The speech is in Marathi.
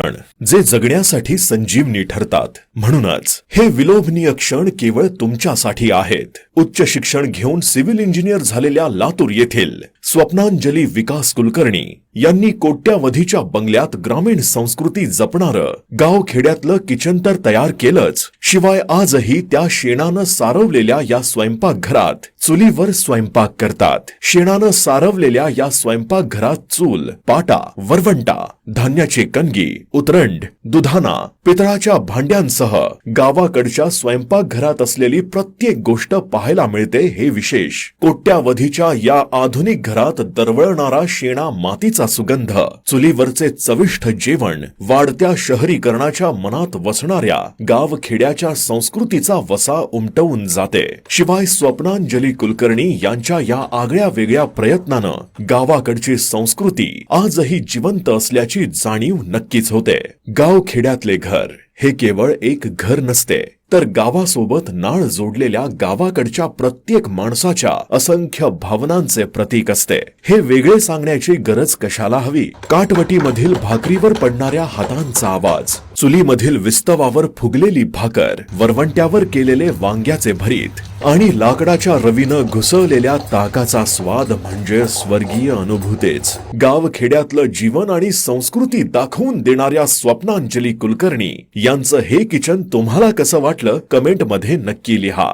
क्षण जे जगण्यासाठी संजीवनी ठरतात। म्हणूनच हे विलोभनीय क्षण केवळ तुमच्यासाठी आहेत। उच्च शिक्षण घेऊन सिव्हिल इंजिनियर झालेल्या लातूर येथील स्वप्नांजली विकास कुलकर्णी यांनी कोट्यावधीच्या बंगल्यात ग्रामीण संस्कृती जपणारं गाव खेड्यातलं किचन तर तयार केलंच, शिवाय आजही त्या शेणानं सारवलेल्या या स्वयंपाकघरात चुलीवर स्वयंपाक करतात। शेणानं सारवलेल्या या स्वयंपाकघरात चूल, पाटा, वरवंटा, धान्याची कणगी, उतरंड, दुधाना, पितळाच्या भांड्यांसह गावाकडच्या स्वयंपाकघरात असलेली प्रत्येक गोष्ट पाहायला मिळते हे विशेष। कोट्यावधीच्या या आधुनिक घरात दरवळणारा शेणा मातीचा सुगंध, चुलीवरचे चविष्ट जेवण, वाढत्या शहरीकरणाच्या मनात वसणाऱ्या गावखेड्याच्या संस्कृतीचा वसा उमटवून जाते। शिवाय स्वप्नांजली कुलकर्णी यांच्या या आगळ्या वेगळ्या प्रयत्नानं गावाकडची संस्कृती आजही जिवंत असल्याची जाणीव नक्कीच होते। गावखेड्यातले घर हे केवळ एक घर नसते, तर गावासोबत नाळ जोडलेल्या गावाकडच्या प्रत्येक माणसाच्या असंख्य भावनांचे प्रतीक असते। हे वेगळे सांगण्याची गरज कशाला हवी? काटवटीमधील भाकरीवर पडणाऱ्या हातांचा आवाज, चुलीमधील विस्तवावर फुगलेली भाकर, वरवंट्यावर केलेले वांग्याचे भरीत आणि लाकडाच्या रवीनं घुसवलेल्या ताकाचा स्वाद म्हणजे स्वर्गीय अनुभूतीच। गावखेड्यातलं जीवन आणि संस्कृती दाखवून देणाऱ्या स्वप्नांजली कुलकर्णी यांचं हे किचन तुम्हाला कसं वाटलं कमेंट मध्ये नक्की लिहा।